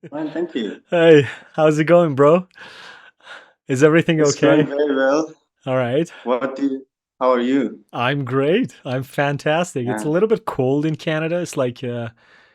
Fine, thank you. Hey, how's it going, bro? Is everything It's going okay? very well. All right. What do you, how are you? I'm great. I'm fantastic. It's a Yeah. little bit cold in Canada. It's like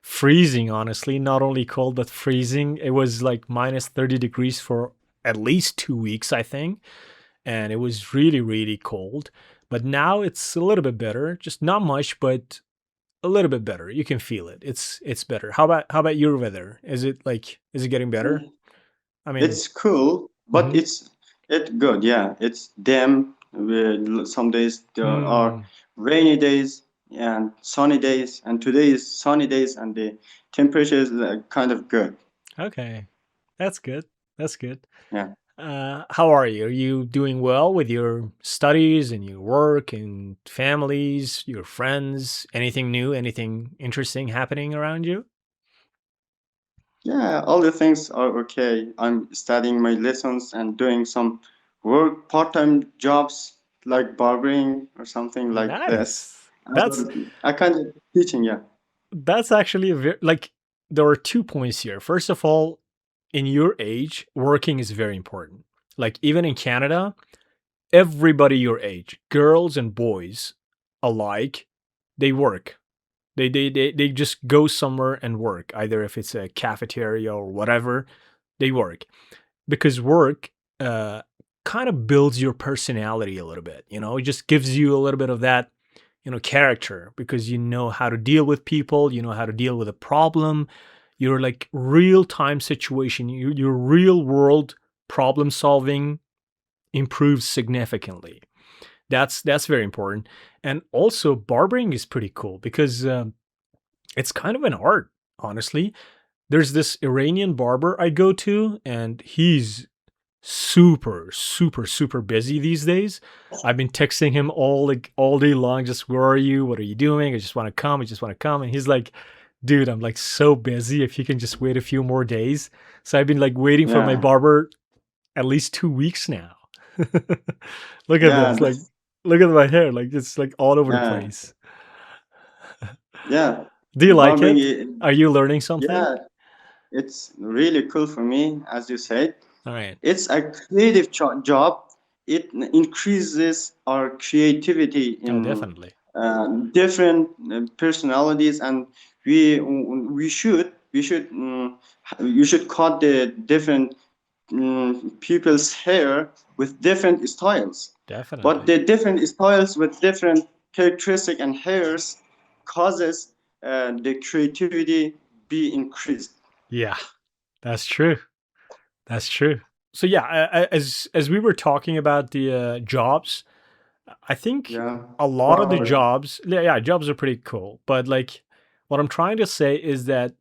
freezing, honestly. Not only cold, but freezing. It was like minus 30 degrees for at least 2 weeks, I think. And it was really, really cold. But now it's a little bit better. Just not much, but a little bit better. You can feel it. It's better. How about your weather? Is it getting better? Mm. I mean, It's cool, but mhm. it's good. Yeah, it's damn. Some days there are Mm. rainy days and sunny days, and today is sunny days, and the temperature is kind of good. Okay, that's good. That's good. Yeah. How are you? Are you doing well with your studies and your work and families, your friends? Anything new? Anything interesting happening around you? Yeah, all the things are okay. I'm studying my lessons and doing some work, part-time jobs like barbering or something like this. Nice. As well, I kind of teaching, yeah. That's actually a very like there are 2 points here. First of all, in your age, working is very important. Like even in Canada, everybody your age, girls and boys alike, they work. They just go somewhere and work, either if it's a cafeteria or whatever, they work. Because work uh kind of builds your personality a little bit, it just gives you a little bit of that, character, because you know how to deal with people, you know how to deal with a problem. Your like real time situation, your real world problem solving improves significantly. That's very important. And also barbering is pretty cool because it's kind of an art, honestly. There's this Iranian barber I go to, and he's super, super, super busy these days. I've been texting him all day long, just where are you? What are you doing? I just want to come. I just want to come. And he's like, dude, I'm like so busy. If you can just wait a few more days. So I've been like waiting for my Yeah, barber at least 2 weeks now. Look at yeah, this. Like, look at my hair. Like it's like all over the yeah, place. yeah. Do you like Barbering, it? Are you learning something? yeah, it's really cool for me, as you said. All right. It's a creative job. It increases our creativity Oh, in definitely. different personalities, and we should you should cut the different people's hair with different styles. But Definitely. the different styles with different characteristic and hairs causes the creativity be increased. Yeah, that's true. That's true. So yeah, as we were talking about the jobs, I think Yeah, a lot of the barbering. jobs, yeah, jobs are pretty cool. But like, what I'm trying to say is that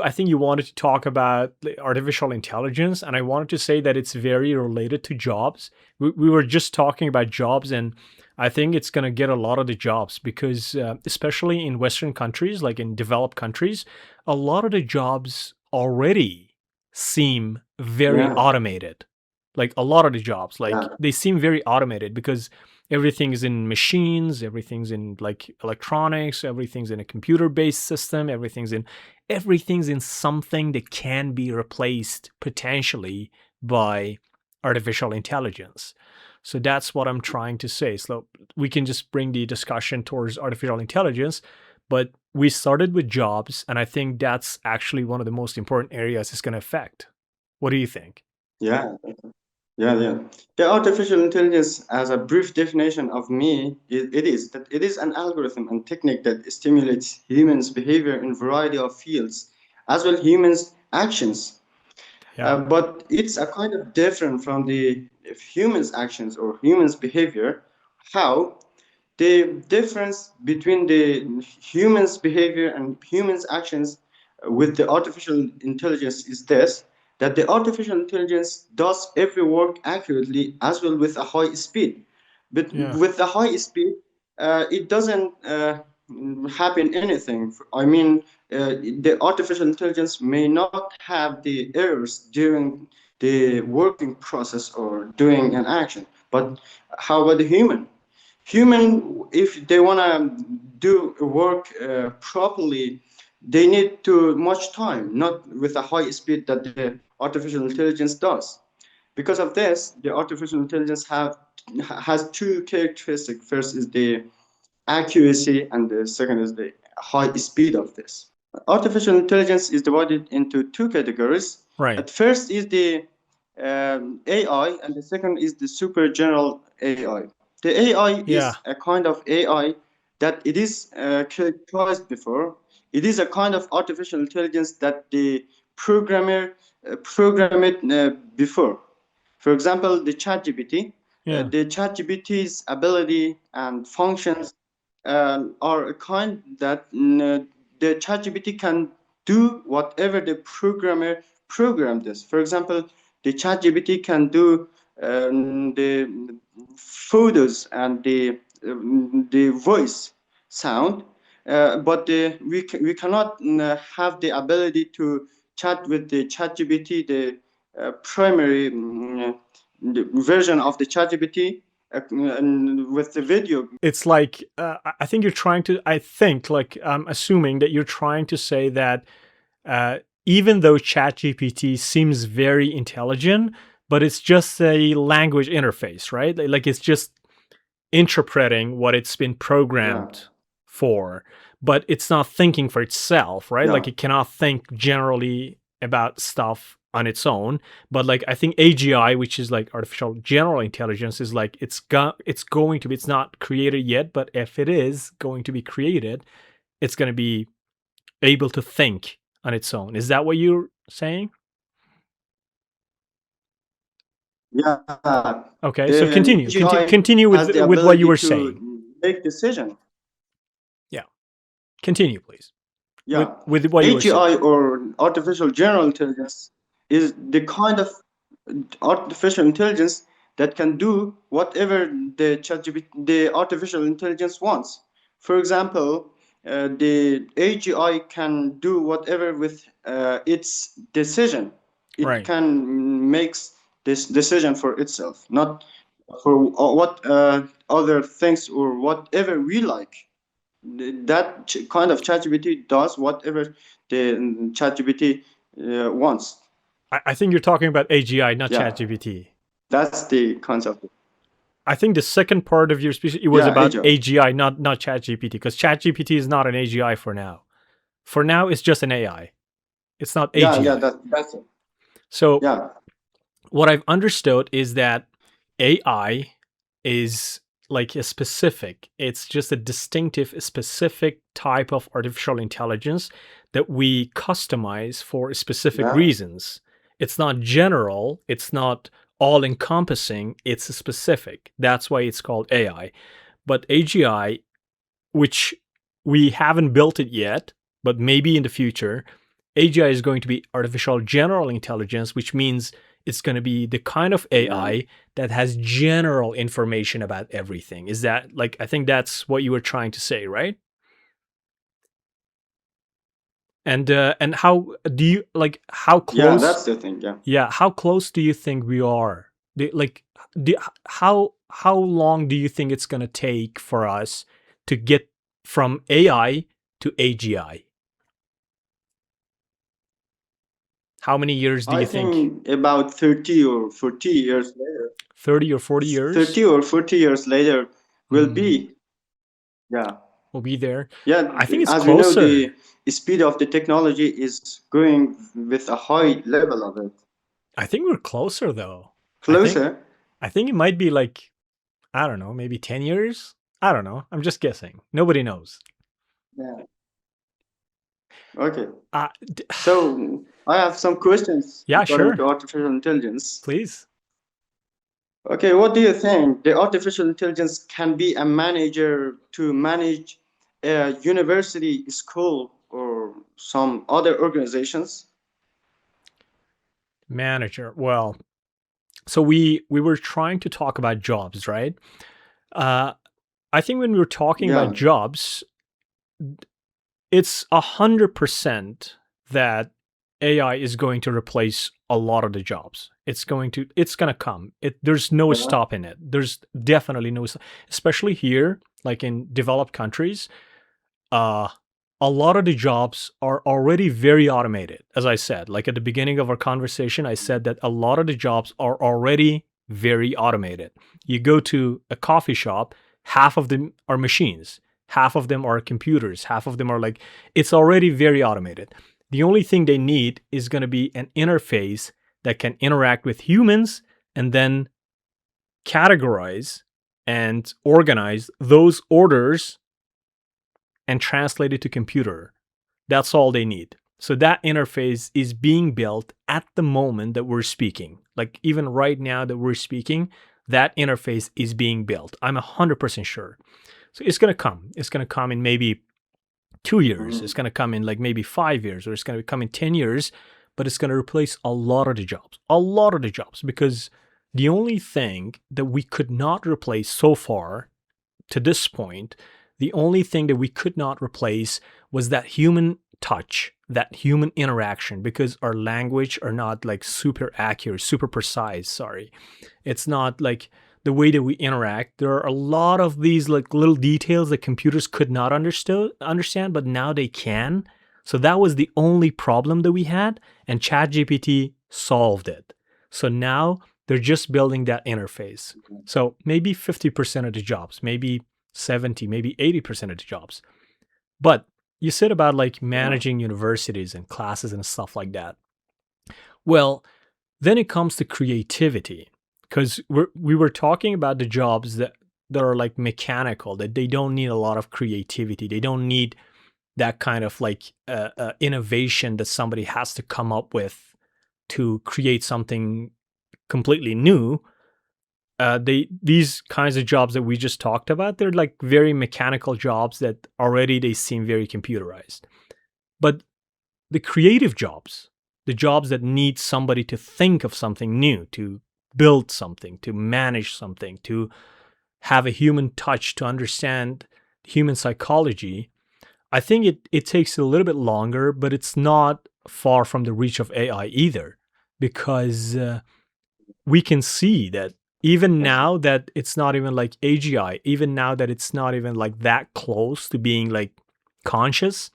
I think you wanted to talk about like, artificial intelligence, and I wanted to say that it's very related to jobs. We were just talking about jobs, and I think it's going to get a lot of the jobs because, especially in Western countries, like in developed countries, a lot of the jobs already seem very Yeah, automated. Like a lot of the jobs, like yeah, they seem very automated because everything is in machines, everything's in like electronics, everything's in a computer based system, everything's in something that can be replaced potentially by artificial intelligence. So that's what I'm trying to say. So we can just bring the discussion towards artificial intelligence, but we started with jobs, and I think that's actually one of the most important areas it's going to affect. What do you think? yeah. Yeah, yeah. The artificial intelligence, as a brief definition of me, it is that it is an algorithm and technique that stimulates humans' behavior in variety of fields, as well humans' actions. Yeah. But it's a kind of different from the humans' actions or humans' behavior. How the difference between the humans' behavior and humans' actions with the artificial intelligence is this, that the artificial intelligence does every work accurately as well with a high speed. But Yeah. with the high speed, it doesn't happen anything. I mean, the artificial intelligence may not have the errors during the working process or doing an action. But how about the human? Human, if they want to do work properly, they need too much time, not with a high speed that the artificial intelligence does. Because of this, the artificial intelligence has two characteristics. First is the accuracy, and the second is the high speed of this. Artificial intelligence is divided into two categories. Right. At first is the AI, and the second is the super general AI. The AI Yeah. is a kind of AI that it is characterized before. It is a kind of artificial intelligence that the programmer programmed before. For example, the ChatGPT. Yeah. The ChatGPT's ability and functions are a kind that the ChatGPT can do whatever the programmer programmed this. For example, the ChatGPT can do the photos and the voice sound, but we cannot have the ability to chat with the ChatGPT, the primary the version of the ChatGPT, with the video. It's like I think you're trying to. I think like I'm assuming that you're trying to say that even though ChatGPT seems very intelligent, but it's just a language interface, right? Like it's just interpreting what it's been Yeah, programmed for, but it's not thinking for itself, right? yeah, Like it cannot think generally about stuff on its own. But like I think AGI, which is like artificial general intelligence, is like it's going to be, it's not created yet, but if it is going to be created, it's going to be able to think on its own. Is that what you're saying? yeah. Okay, so The continue. AGI Continue has the with what you ability were saying. to make decision. Yeah, continue, please, Yeah, with what you were saying. AGI, or artificial general intelligence, is the kind of artificial intelligence that can do whatever the the artificial intelligence wants. For example, the AGI can do whatever with its decision. It Right. can makes this decision for itself, not for what other things or whatever we like. That kind of ChatGPT does whatever the ChatGPT wants. I think you're talking about AGI, not Yeah, ChatGPT. that's the concept. I think the second part of your speech it was Yeah, about AGI. AGI, not ChatGPT, because ChatGPT is not an AGI for now. For now, it's just an AI. It's not Yeah, yeah, AGI. that's it. So Yeah, what I've understood is that AI is like a specific, it's just a distinctive, specific type of artificial intelligence that we customize for specific yeah, reasons. It's not general, it's not all encompassing, it's specific. That's why it's called AI. But AGI, which we haven't built it yet, but maybe in the future, AGI is going to be artificial general intelligence, which means it's going to be the kind of yeah. AI that has general information about everything. Is that like, I think that's what you were trying to say, right? And how do you like how Yeah, close? that's the thing. Yeah. Yeah, how close do you think we are? Like, how long do you think it's going to take for us to get from AI to AGI? How many years do I you think? think about 30 or 40 years later, 30 or 40 years? 30 or 40 years later will Mm, be, yeah. we'll be there. Yeah, I think it's as we know, closer. the speed of the technology is going with a high level of it. I think we're closer though. I think Closer? I think it might be like, I don't know, maybe 10 years? I don't know. I'm just guessing. Nobody knows. Yeah. Okay. Uh, So I have some questions yeah, regarding sure. to artificial intelligence. Please. Okay, what do you think? The artificial intelligence can be a manager to manage a university, school, or some other organizations? Manager. Well, so we were trying to talk about jobs, right? Uh I think when we were talking about Yeah, jobs, it's 100% that AI is going to replace a lot of the jobs. It's going to come. There's no yeah, stopping it. There's definitely no, especially here, like in developed countries. Uh, a lot of the jobs are already very automated. As I said, like at the beginning of our conversation, I said that a lot of the jobs are already very automated. You go to a coffee shop, half of them are machines, half of them are computers, half of them are like, it's already very automated. The only thing they need is going to be an interface that can interact with humans and then categorize and organize those orders and translate it to computer. That's all they need. So that interface is being built at the moment that we're speaking. Like even right now that we're speaking, that interface is being built. I'm 100% sure. So it's going to come. It's going to come in maybe 2 years. It's Mhm. going to come in like maybe 5 years, or it's going to come in 10 years, but it's going to replace a lot of the jobs. A lot of the jobs, because the only thing that we could not replace so far to this point, the only thing that we could not replace was that human touch, that human interaction, because our language are not like super accurate, super precise. Sorry. It's not like the way that we interact. There are a lot of these like little details that computers could not understand, but now they can. So that was the only problem that we had, and ChatGPT solved it. So now they're just building that interface. So maybe 50% of the jobs, maybe 70, maybe 80% of the jobs. But you said about like Yeah. managing universities and classes and stuff like that. Well, then it comes to creativity, because we were talking about the jobs that are like mechanical, that they don't need a lot of creativity. They don't need that kind of like innovation that somebody has to come up with to create something completely new. These kinds of jobs that we just talked about, they're like very mechanical jobs that already they seem very computerized. But the creative jobs, the jobs that need somebody to think of something new, to build something, to manage something, to have a human touch, to understand human psychology, I think it takes a little bit longer, but it's not far from the reach of AI either, because we can see that even Yes. now that it's not even like AGI, even now that it's not even like that close to being like conscious,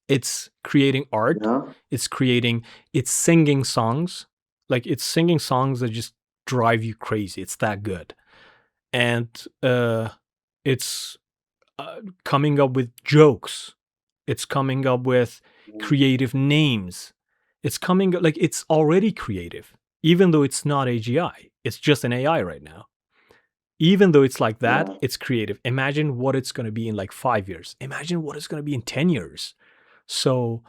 it's creating art, Yeah. it's creating, it's singing songs, like it's singing songs that just drive you crazy. It's that good. And it's coming up with jokes, it's coming up with creative names, it's coming like it's already creative, even though it's not AGI, it's just an AI right now. Even though it's like that, Yeah. it's creative. Imagine what it's going to be in like 5 years, imagine what it's going to be in 10 years. So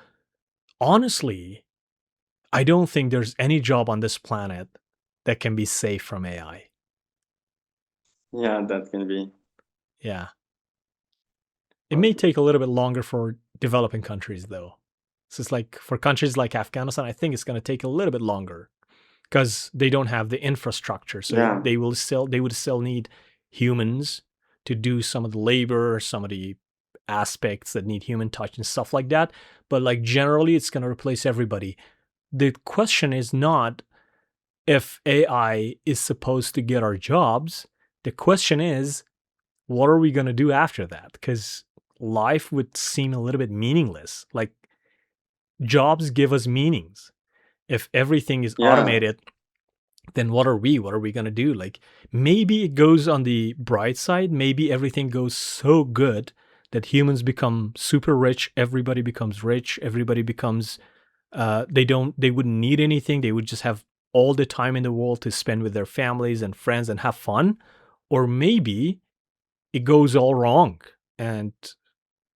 honestly, I don't think there's any job on this planet that can be safe from AI. Yeah. That can be. Yeah. It may take a little bit longer for developing countries, though. So it's like for countries like Afghanistan, I think it's going to take a little bit longer because they don't have the infrastructure. So Yeah. they would still need humans to do some of the labor, some of the aspects that need human touch and stuff like that. But like generally, it's going to replace everybody. The question is not if AI is supposed to get our jobs. The question is, what are we going to do after that? Because life would seem a little bit meaningless. Like jobs give us meanings. If everything is Yeah. automated, then what are we? What are we going to do? Like maybe it goes on the bright side. Maybe everything goes so good that humans become super rich. Everybody becomes rich. Everybody becomes they wouldn't need anything. They would just have all the time in the world to spend with their families and friends and have fun. Or maybe it goes all wrong and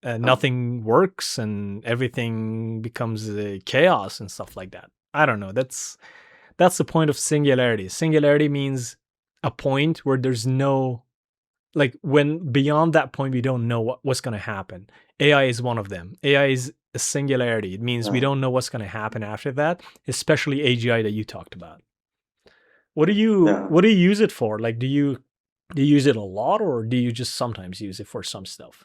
nothing works and everything becomes chaos and stuff like that. I don't know. That's the point of singularity. Singularity means a point where there's no, like when beyond that point we don't know what's going to happen. AI is one of them. AI is a singularity. It means we Yeah. don't know what's going to happen after that, especially AGI that you talked about. Yeah. What do you use it for? Like do you use it a lot, or do you just sometimes use it for some stuff?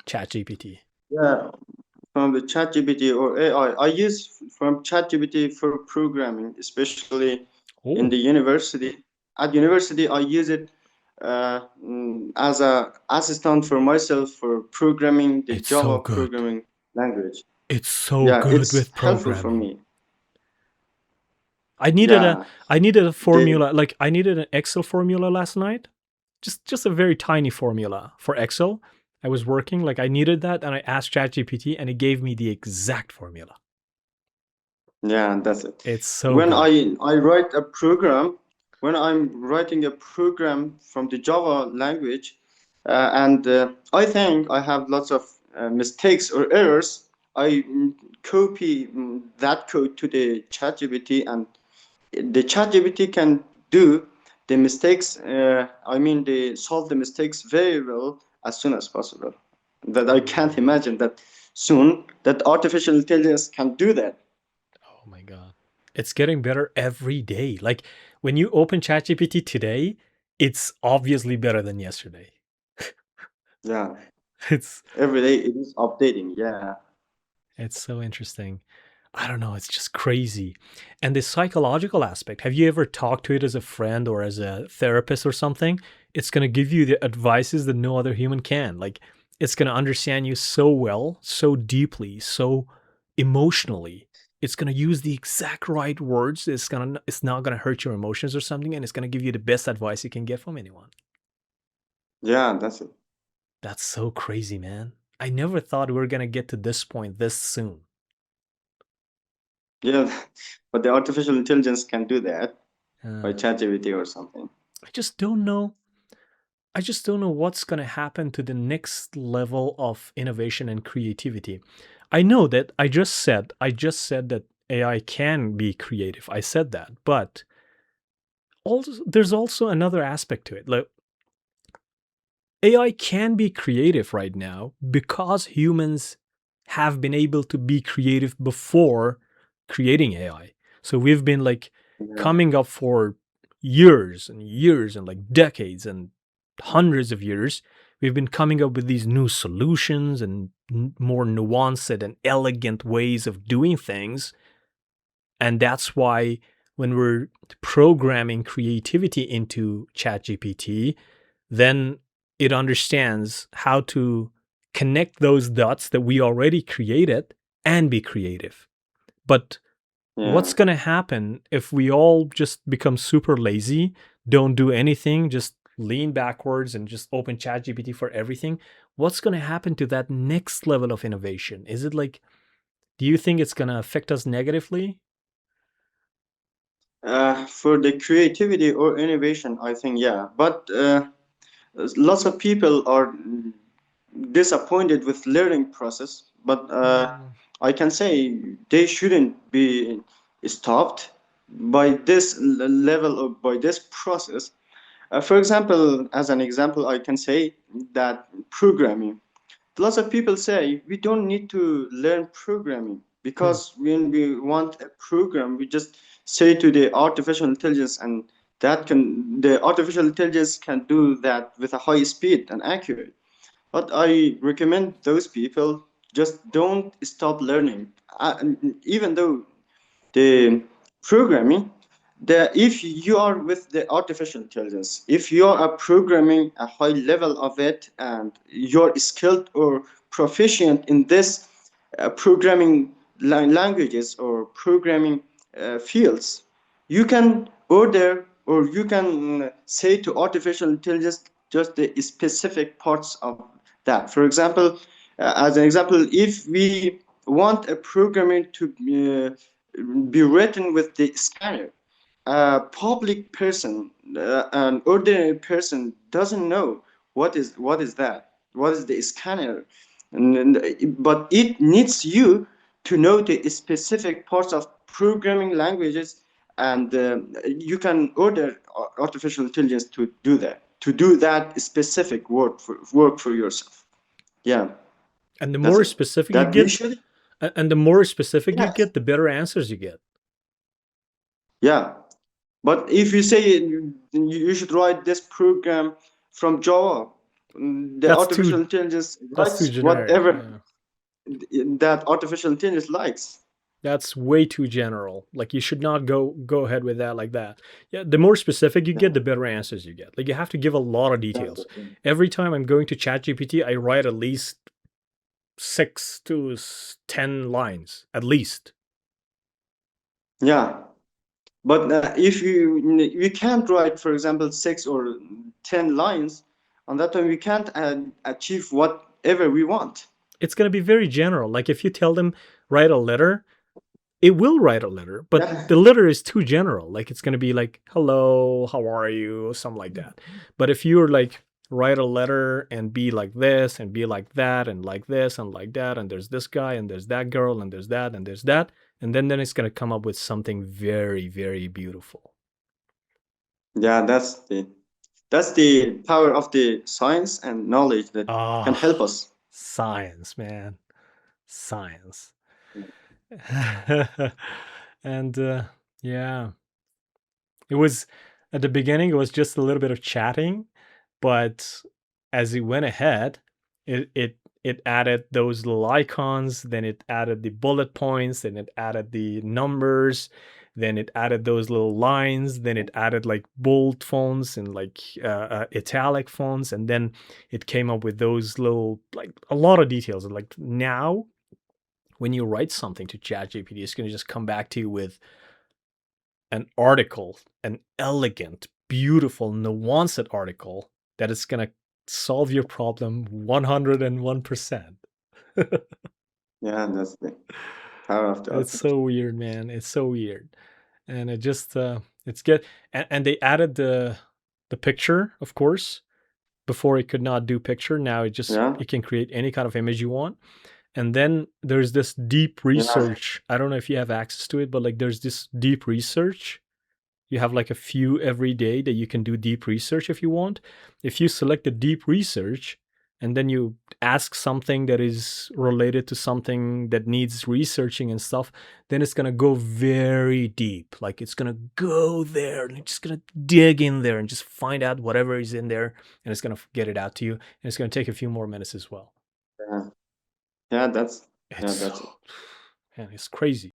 Chat GPT. Yeah. From the ChatGPT or AI, I use from ChatGPT for programming, especially in the Oh. university. At university, I use it as a assistant for myself for programming the It's so Java good. programming language. It's so Yeah, good it's with helpful for programming. me. I needed a Yeah, I needed a they formula, like I needed an Excel formula last night. Just a very tiny formula for Excel. I was working, like I needed that, and I asked ChatGPT and it gave me the exact formula. yeah, that's it. It's so When good. I write a program, when I'm writing a program from the Java language, and I think I have lots of mistakes or errors, I copy that code to the ChatGPT, and the ChatGPT can do the mistakes. I mean, they solve the mistakes very well as soon as possible. That I Oh my can't god. imagine that soon that artificial intelligence can do that. Oh my god. It's getting better every day. Like when you open ChatGPT today, it's obviously better than yesterday. Yeah, It's every day it is updating. Yeah, it's so interesting. I don't know, it's just crazy. And the psychological aspect, have you ever talked to it as a friend or as a therapist or something? It's going to give you the advices that no other human can. Like it's going to understand you so well, so deeply, so emotionally. It's going to use the exact right words. It's not going to hurt your emotions or something, and it's going to give you the best advice you can get from anyone. yeah, that's it. That's so crazy, man. I never thought we were going to get to this point this soon. Yeah, but the artificial intelligence can do that by Uh, ChatGPT or something. I just don't know. I just don't know what's going to happen to the next level of innovation and creativity. I know that I just said that AI can be creative. I said that, but also there's also another aspect to it. Like AI can be creative right now because humans have been able to be creative before creating AI. So we've been like Yeah, coming up for years and years and like decades and hundreds of years. We've been coming up with these new solutions and more nuanced and elegant ways of doing things. And that's why when we're programming creativity into ChatGPT, then it understands how to connect those dots that we already created and be creative. But what's yeah. going to happen if we all just become super lazy, don't do anything, just lean backwards and just open ChatGPT for everything? What's going to happen to that next level of innovation? Is it like, do you think it's going to affect us negatively? For the creativity or innovation, I think yeah. But lots of people are disappointed with learning process. But I can say they shouldn't be stopped by this level or by this process. For example, as an example, I can say that programming. Lots of people say we don't need to learn programming Hmm. because when we want a program, we just say to the artificial intelligence, and the artificial intelligence can do that with a high speed and accurate. But I recommend those people just don't stop learning, even though the programming, the if you are with the artificial intelligence, if you are programming a high level of it and you're skilled or proficient in this programming languages or programming fields, you can order or you can say to artificial intelligence just the specific parts of that. For example, as an example, if we want a programming to be written with the scanner, a public person, an ordinary person doesn't know what is that, what is the scanner, but it needs you to know the specific parts of programming languages, and you can order artificial intelligence to do that specific work for yourself. Yeah, And the that's more it. specific you That we get, should. and the more specific you Yes. get, the better answers you get. Yeah. But if you say you should write this program from Java, the That's artificial too intelligence that's too writes generic. whatever Yeah. that artificial intelligence likes. That's way too general. Like you should not go ahead with that like that. Yeah, the more specific you get, Yeah, the better answers you get. Like you have to give a lot of that's the details. thing. Every time I'm going to ChatGPT, I write at least 6 to 10 lines, at least. Yeah, but if you can't write, for example, 6 or 10 lines, on that time we can't achieve whatever we want. It's going to be very general. Like if you tell them write a letter, it will write a letter, but Yeah, the letter is too general. Like it's going to be like hello, how are you, something like that. But if you're like write a letter and be like this and be like that and like this and like that and there's this guy and there's that girl and there's that and there's that, and then it's going to come up with something very very beautiful. yeah, that's the power of the science and knowledge that can Ah, help us. science, man, science. And yeah, it was at the beginning, it was just a little bit of chatting, but as it went ahead, it added those little icons, then it added the bullet points, then it added the numbers, then it added those little lines, then it added like bold fonts and like italic fonts, and then it came up with those little like a lot of details. Like now, when you write something to ChatGPT, it's going to just come back to you with an article, an elegant, beautiful, nuanced article that is going to solve your problem 101%. Yeah, that's the power of the It's artificial. so weird, man. It's so weird. And it just it's good. And they added the picture, of course. Before it could not do picture, now Yeah, it can create any kind of image you want. And then there's this deep yeah, research. I don't know if you have access to it, but like there's this deep research. You have like a few every day that you can do deep research if you want. If you select the deep research and then you ask something that is related to something that needs researching and stuff, then it's going to go very deep. Like it's going to go there and it's just going to dig in there and just find out whatever is in there, and it's going to get it out to you. And it's going to take a few more minutes as well. yeah, yeah. That's It's it. man, it's crazy.